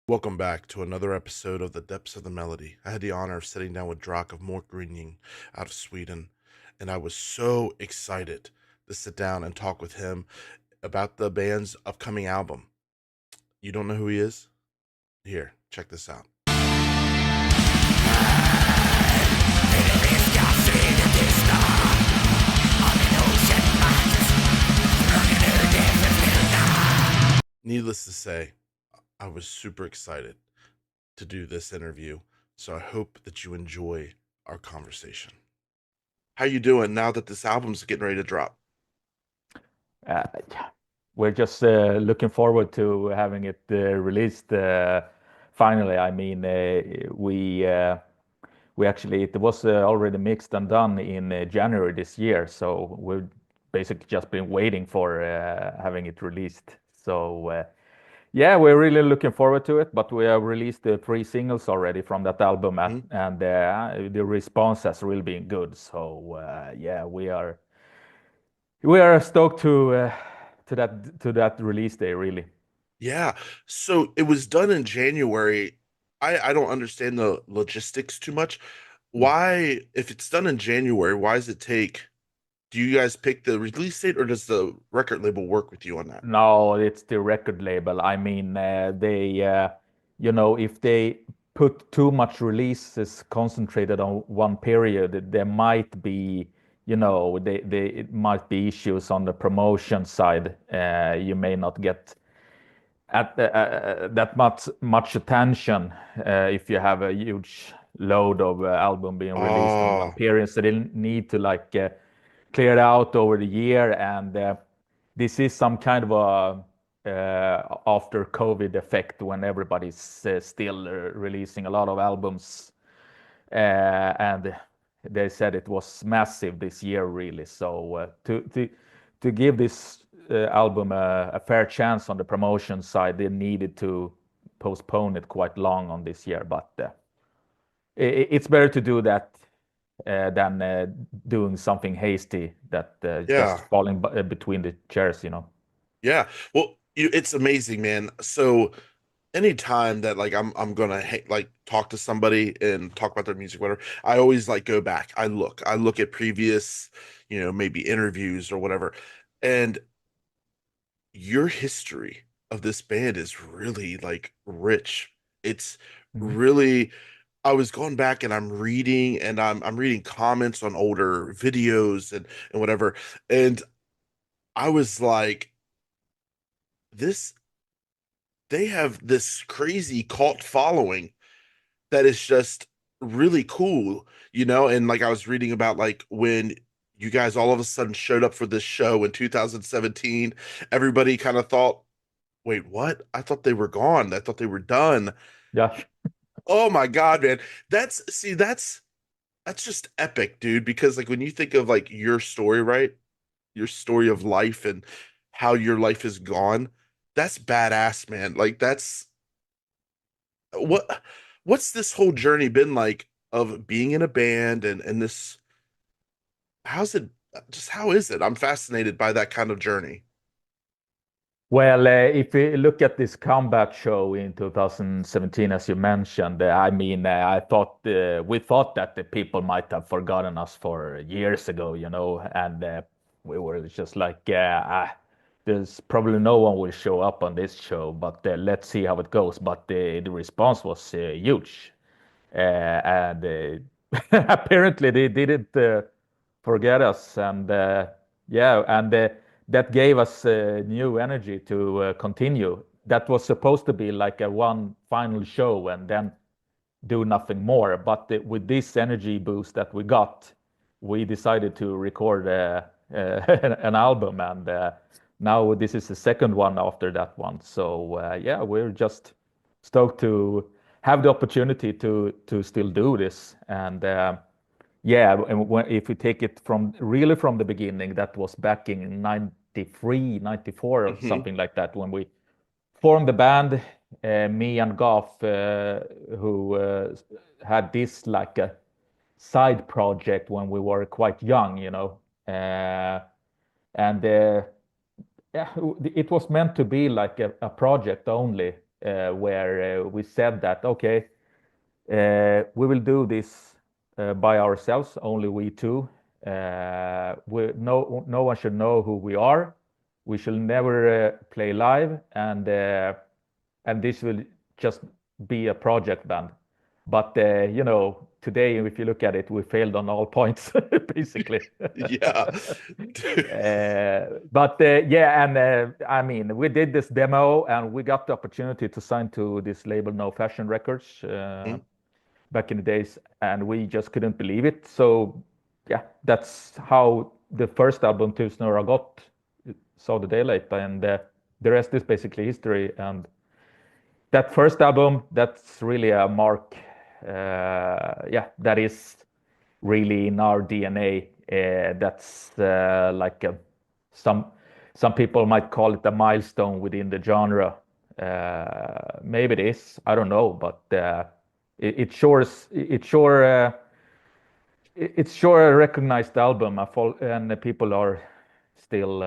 Welcome back to another episode of The Depths of the Melody. I had the honor of sitting down with Draakh of MÖRK GRYNING out of Sweden, and I was so excited to sit down and talk with him about the band's upcoming album. You don't know who he is? Here, check this out. Needless to say, I was super excited to do this interview, so I hope that you enjoy our conversation. How you doing now that this album's getting ready to drop? Uh, we're just looking forward to having it released finally. I mean, we actually it was already mixed and done in January this year, so we've basically just been waiting for having it released. So yeah, we're really looking forward to it. But we have released the three singles already from that album, Mhm. and the response has really been good. So yeah, we are stoked to that release day, really. Yeah. So it was done in January. I don't understand the logistics too much. Why, if it's done in January, why does it take, do you guys pick the release date or does the record label work with you on that? No, it's the record label. I mean, if they put too much releases concentrated on one period, there might be, it might be issues on the promotion side. You may not get that much attention if you have a huge load of album being released on one Oh, period. So they need to clear it out over the year, and this is some kind of a after COVID effect when everybody's still releasing a lot of albums, and they said it was massive this year, really. So to give this album a fair chance on the promotion side, they needed to postpone it quite long on this year. But it's better to do that than doing something hasty that just yeah. falling between the chairs. Yeah. Well, it's amazing, man. So anytime that like I'm gonna like talk to somebody and talk about their music, whatever, I always like go back. I look at previous, maybe interviews or whatever. And your history of this band is really like rich. It's Mhm. really I was going back and I'm reading and I'm reading comments on older videos and whatever. And I was like, this they have this crazy cult following that is just really cool, and like I was reading about like when you guys all of a sudden showed up for this show in 2017, everybody kind of thought, wait, what? I thought they were gone. I thought they were done. Yeah. Oh my God, man. That's just epic, dude, because like when you think of like your story, right? Your story of life and how your life has gone, that's badass, man. Like that's what what's this whole journey been like of being in a band and this how's it just how is it? I'm fascinated by that kind of journey. Well, if we look at this comeback show in 2017, as you mentioned, I mean, we thought that the people might have forgotten us for years ago, and we were just like, yeah, there's probably no one will show up on this show, but let's see how it goes. But the response was huge, and apparently they didn't forget us, and yeah, and that gave us new energy to continue. That was supposed to be like a one final show and then do nothing more. But with this energy boost that we got, we decided to record an album, and now this is the second one after that one. So yeah, we're just stoked to have the opportunity to still do this. And yeah, and if we take it from the beginning, that was back in 93, 94 or Hmm. something like that when we formed the band, me and Goff, who had this like a side project when we were quite young. And yeah, it was meant to be like a project only. where we said that, okay, we will do this by ourselves, only we two. No one should know who we are. We shall never play live, and this will just be a project band. But today, if you look at it, we failed on all points, basically. Yeah. But yeah, and I mean, we did this demo, and we got the opportunity to sign to this label, No Fashion Records, Mhm. back in the days, and we just couldn't believe it. So yeah, that's how the first album, Tusen Öra got, saw the daylight, and the rest is basically history. And that first album, that's really a mark. Yeah, that is really in our DNA. That's like some some people might call it a milestone within the genre. Maybe it is. I don't know, but it's sure a recognized album. And the people are still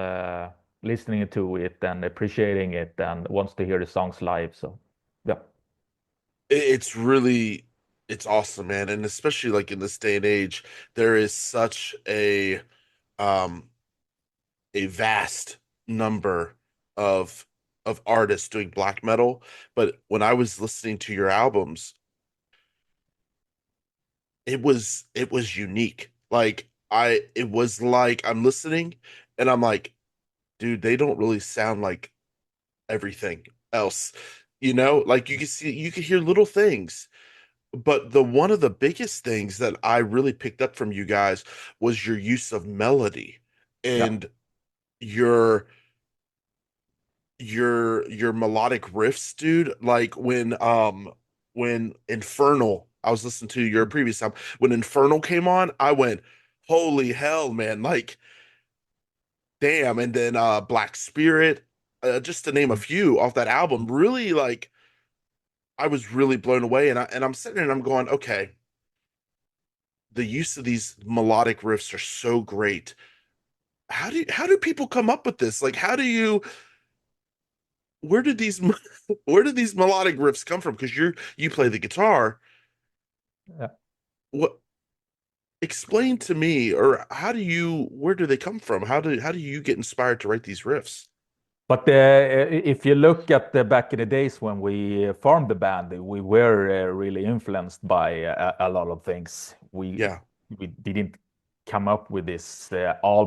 listening to it and appreciating it and wants to hear the songs live. So yeah. It's really it's awesome, man. And especially like in this day and age, there is such um a vast number of artists doing black metal. But when I was listening to your albums, it was unique. Like it was like I'm listening and I'm like, dude, they don't really sound like everything else. Like you can hear little things. But the one of the biggest things that I really picked up from you guys was your use of melody Yeah. and your your melodic riffs, dude. Like when Infernal, I was listening to your previous album, when Infernal came on, I went, holy hell, man, like damn. And then Black Spirit, just to name a Mm. few off that album, really like I was really blown away. And I'm sitting there and I'm going, okay, the use of these melodic riffs are so great. How do people come up with this? Like how do you where did these where did these melodic riffs come from? Because you play the guitar. Yeah. What explain to me, or how do you where do they come from? How do you get inspired to write these riffs? But if you look at the back in the days when we formed the band, we were really influenced by a lot of things. Yeah. We didn't come up with this all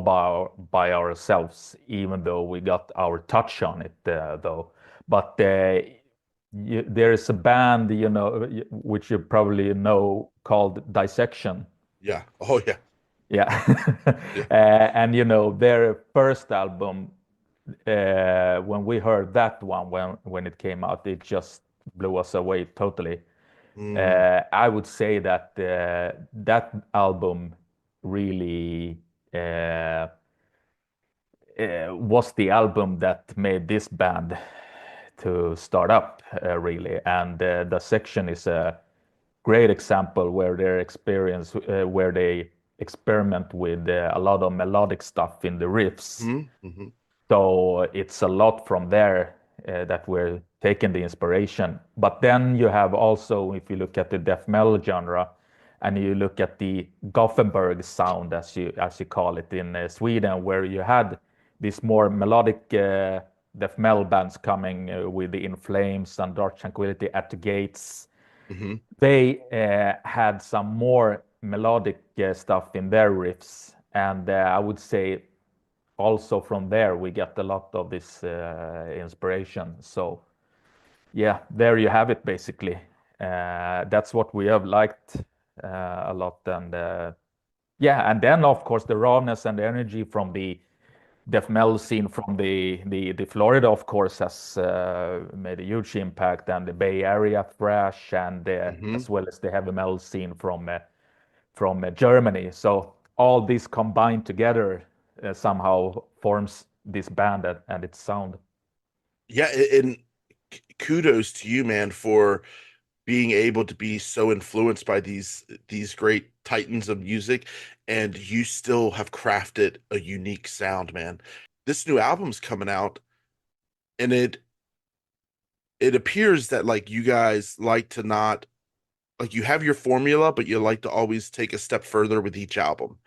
by ourselves, even though we got our touch on it, though. But there is a band, which you probably know, called Dissection. Yeah. Oh yeah. Yeah. Yeah. And their first album, when we heard that one when it came out, it just blew us away totally. Mm, I would say that that album really was the album that made this band to start up, really. And the section is a great example where where they experiment with a lot of melodic stuff in the riffs. hmm. So it's a lot from there that we're taking the inspiration. But then you have also, if you look at the death metal genre, and you look at the Gothenburg sound, as you call it in Sweden, where you had these more melodic death metal bands coming with the In Flames and Dark Tranquillity at the Gates. Hmm. They had some more melodic stuff in their riffs, and I would say also from there we get a lot of this inspiration. So yeah, there you have it basically. That's what we have liked a lot. And yeah, and then of course the rawness and the energy from the death metal scene from the Florida, of course, has made a huge impact, and the Bay Area thrash, and Hmm. as well as the heavy metal scene from Germany. So all this combined together somehow forms this band and its sound. Yeah, and kudos to you, man, for being able to be so influenced by these great titans of music, and you still have crafted a unique sound, man. This new album's coming out, and it appears that like you guys like to not like you have your formula, but you like to always take a step further with each album.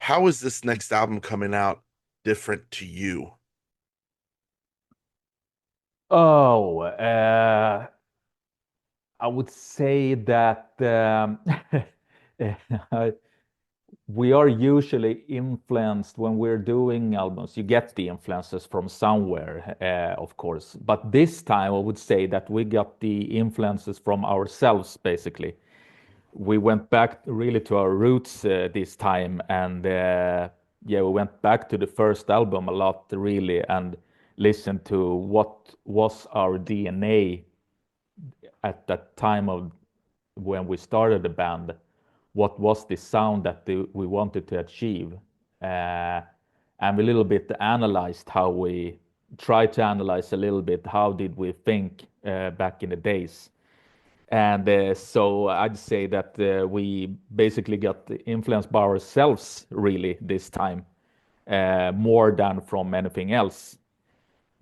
How is this next album coming out different to you? Oh, I would say that we are usually influenced when we're doing albums. You get the influences from somewhere, of course. But this time, I would say that we got the influences from ourselves, basically. We went back really to our roots this time, and yeah, we went back to the first album a lot, really, and listened to what was our DNA at that time of when we started the band. What was the sound that we wanted to achieve? And we a little bit analyzed how we tried to analyze a little bit how did we think back in the days. And so I'd say that we basically got influenced by ourselves really this time, more than from anything else.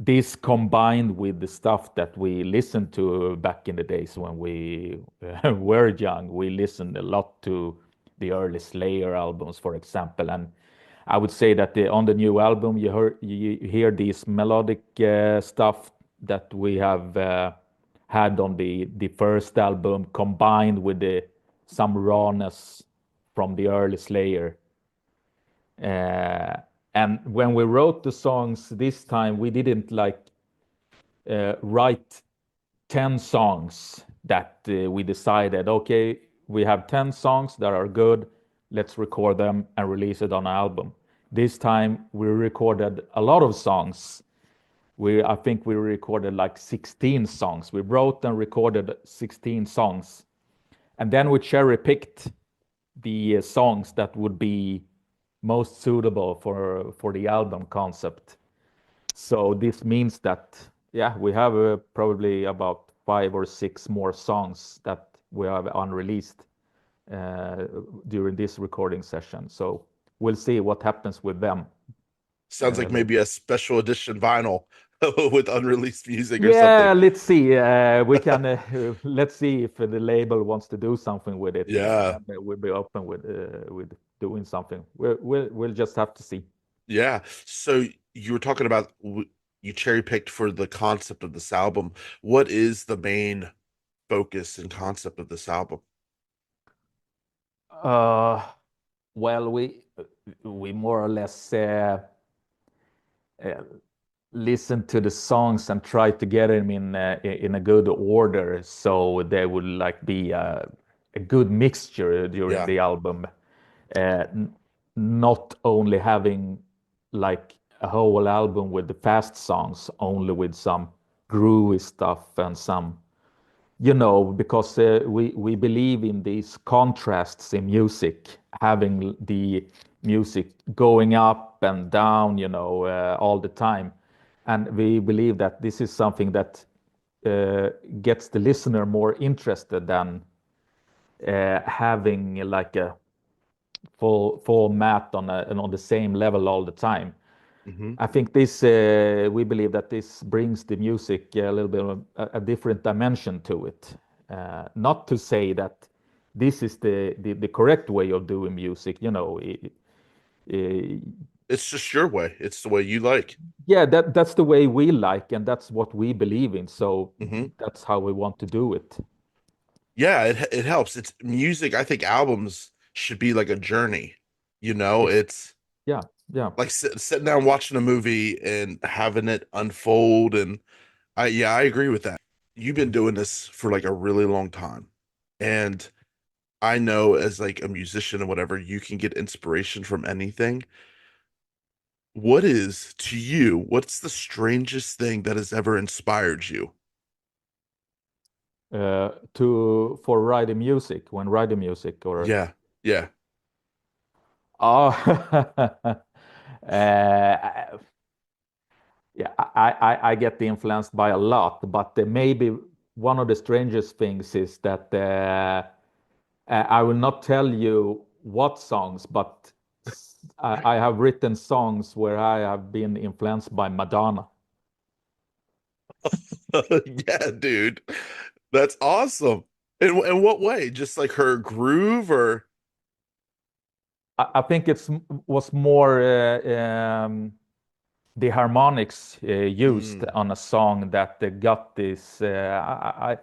This combined with the stuff that we listened to back in the days when we were young, we listened a lot to the early Slayer albums, for example. And I would say that on the new album, you hear these melodic stuff that we have had on the first album, combined with some rawness from the early Slayer. Uh, and when we wrote the songs this time, we didn't write 10 songs that we decided, okay, we have 10 songs that are good, let's record them and release it on an album. This time we recorded a lot of songs. I think we recorded like 16 songs. We wrote and recorded 16 songs. And then we cherry picked the songs that would be most suitable for the album concept. So this means that, yeah, we have probably about 5 or 6 more songs that we have unreleased uh, during this recording session. So we'll see what happens with them. Sounds like Uh, maybe a special edition vinyl with unreleased music or something. yeah, let's see. We can let's see if the label wants to do something with it. Yeah. Then we'll be open with doing something. We'll just have to see. Yeah. So you were talking about you cherry picked for the concept of this album. What is the main focus and concept of this album? Uh, well, we more or less uh, listen to the songs and try to get them in a good order, so they would like be a good mixture during Yeah. the album. Not only having like a whole album with the fast songs, only with some groovy stuff and some, because we believe in these contrasts in music, having the music going up and down, all the time. And we believe that this is something that gets the listener more interested than having like a full mat on the same level all the time. Hmm. I think this we believe that this brings the music a little bit of a different dimension to it. Not to say that this is the correct way of doing music, It's just your way. It's the way you like. yeah, that's the way we like, and that's what we believe in. So Hmm. that's how we want to do it. Yeah, it helps. It's music. I think albums should be like a journey. It, It's yeah, yeah. like sitting down watching a movie and having it unfold. And I agree with that. You've been doing this for like a really long time. And I know as like a musician and whatever, you can get inspiration from anything. What is to you, what's the strangest thing that has ever inspired you? To for writing music when writing music or Yeah, yeah. oh uh, yeah, I get influenced by a lot, but maybe one of the strangest things is that I will not tell you what songs, but I have written songs where I have been influenced by Madonna. Yeah, dude. That's awesome. In what way? Just like her groove or I think was more the harmonics used mm, on a song that got this. I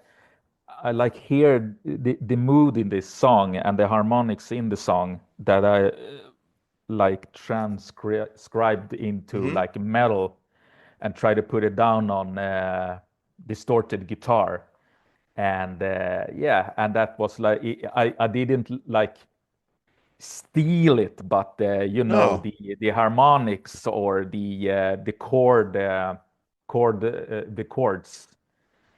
like hear the mood in this song and the harmonics in the song that I like transcribed into hmm like metal and try to put it down on distorted guitar. And yeah, and that was like I didn't like steal it, but no. the harmonics or the the chords,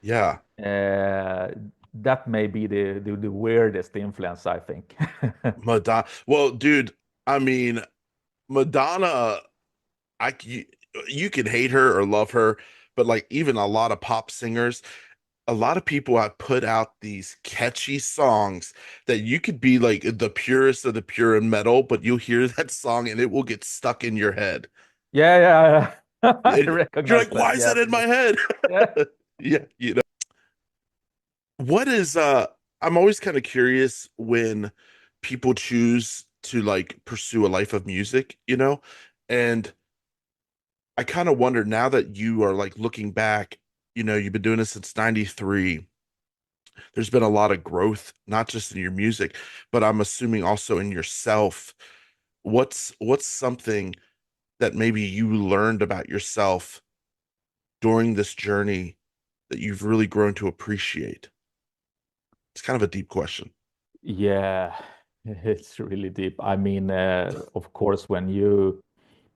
Yeah. uh, that may be the weirdest influence, I think. Madonna. Well, dude, I mean, Madonna, you, you can hate her or love her, but like even a lot of pop singers, a lot of people have put out these catchy songs that you could be like the purest of the pure in metal, but you'll hear that song and it will get stuck in your head. Yeah, yeah, yeah. I And you're recognize like, that. why is Yeah, that in my head? yeah. Yeah, what is I'm always kind of curious when people choose to like pursue a life of music, And I kind of wonder now that you are like looking back, you've been doing this since 93. There's been a lot of growth, not just in your music, but I'm assuming also in yourself. What's something that maybe you learned about yourself during this journey that you've really grown to appreciate? It's kind of a deep question. Yeah, it's really deep. I mean, of course, you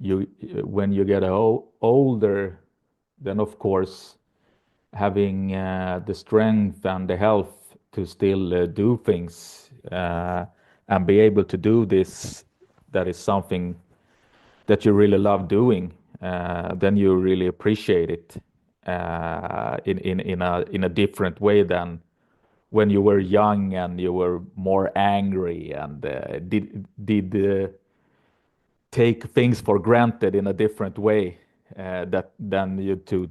when you get older, then of course having the strength and the health to still do things and be able to do this, that is something that you really love doing. Then you really appreciate it in a different way than when you were young and you were more angry and did take things for granted in a different way that than you to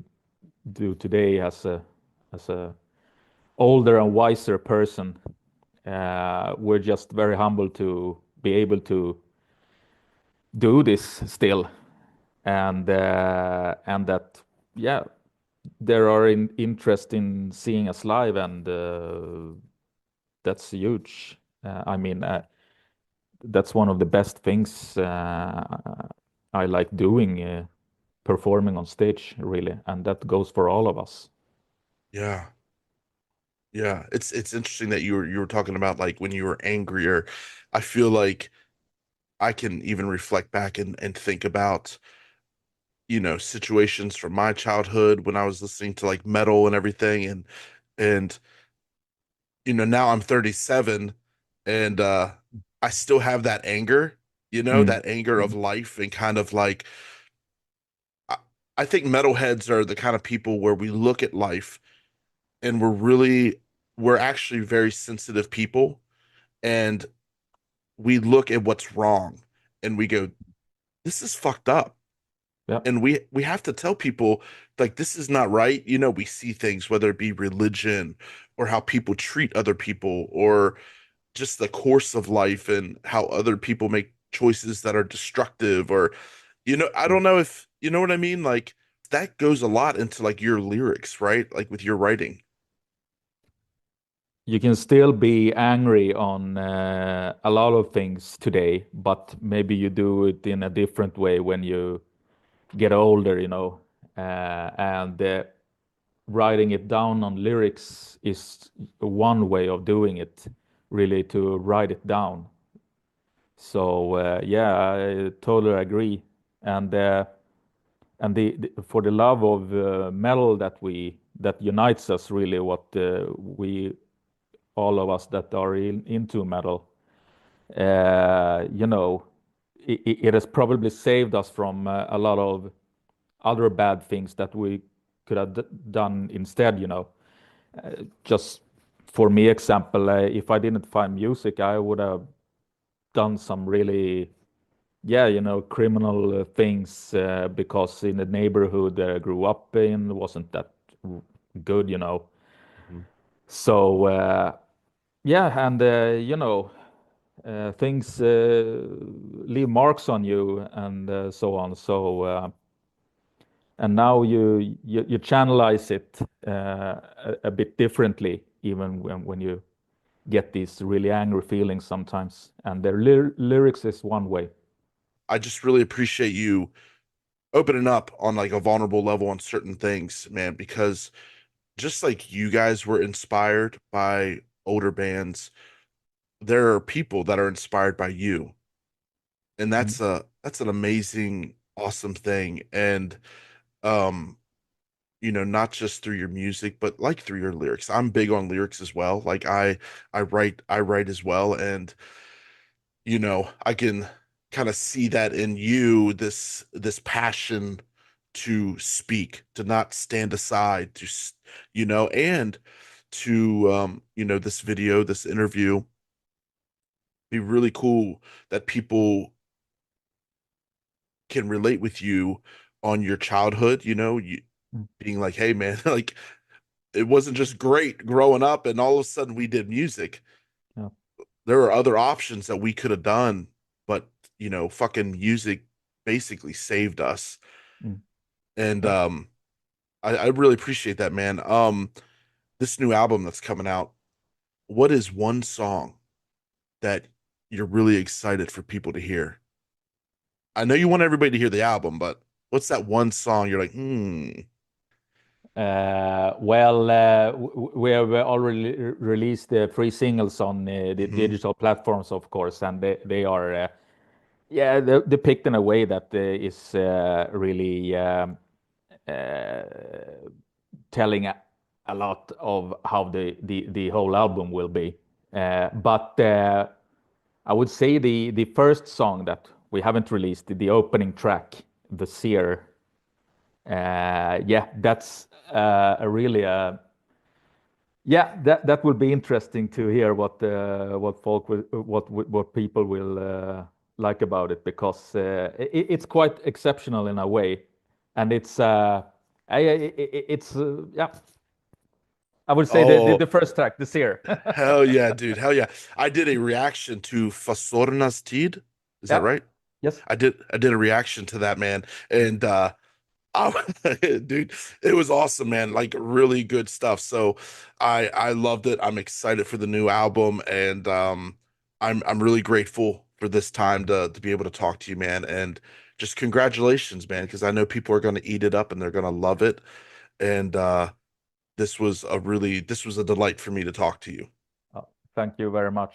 do today as a older and wiser person. We're just very humble to be able to do this still, and that yeah, there are interest in seeing us live, and that's huge. I mean, that's one of the best things I like doing, performing on stage, really, and that goes for all of us. Yeah. Yeah. It's interesting that you were talking about like when you were angrier. I feel like I can even reflect back and think about, situations from my childhood when I was listening to like metal and everything and now I'm 37 and I still have that anger, Mm. that anger of Mm. life and kind of like I, I think metalheads are the kind of people where we look at life and we're actually very sensitive people and we look at what's wrong and we go, this is fucked up. Yeah. And we have to tell people like this is not right. We see things, whether it be religion or how people treat other people or just the course of life and how other people make choices that are destructive or I don't know if you know what I mean. Like that goes a lot into like your lyrics, right? Like with your writing. You can still be angry on a lot of things today, but maybe you do it in a different way when you get older, and writing it down on lyrics is one way of doing it, really, to write it down. So yeah, I totally agree. And for the love of metal that unites us, really, what we all of us that are into metal, you know, it has probably saved us from a lot of other bad things that we could have done instead. Just for me, example, if I didn't find music, I would have done some really, yeah, criminal things because in the neighborhood I grew up in wasn't that. good, you know. Mhm. So yeah, and things leave marks on you and so on. So and now you channelize it a bit differently, even when you get these really angry feelings sometimes. And their lyrics is one way. I just really appreciate you opening up on like a vulnerable level on certain things, man, because just like you guys were inspired by older bands, there are people that are inspired by you. And Mm, that's an amazing, awesome thing. And um, not just through your music, but like through your lyrics. I'm big on lyrics as well. Like I write as well. And I can kind of see that in you, this passion to speak, to not stand aside, and to this video, this interview, be really cool that people can relate with you on your childhood, you mm, being like, hey man, like it wasn't just great growing up and all of a sudden we did music. yeah, There are other options that we could have done, but fucking music basically saved us. mm, And yeah. I really appreciate that, man. This new album that's coming out, what is one song that you're really excited for people to hear? I know you want everybody to hear the album, but what's that one song you're like, Well, we have already released the three singles on the mhm. digital platforms, of course, and they are yeah, depicted in a way that is really uh, telling a lot of how the whole album will be. But I would say the first song that we haven't released, the opening track, The Seer, yeah, that's a really yeah, that would be interesting to hear what folk will, what people will like about it, because it's quite exceptional in a way, and it's yeah, I would say the Oh, first track, The Seer. hell yeah, dude. Hell yeah. I did a reaction to Fasornas Tid. Is that Yeah. right? Yes. I did a reaction to that, man. And dude, it was awesome, man. Like really good stuff. So I loved it. I'm excited for the new album and I'm really grateful for this time to be able to talk to you, man. And just congratulations, man, because I know people are gonna eat it up and they're gonna love it. And this was a delight for me to talk to you. Oh, thank you very much.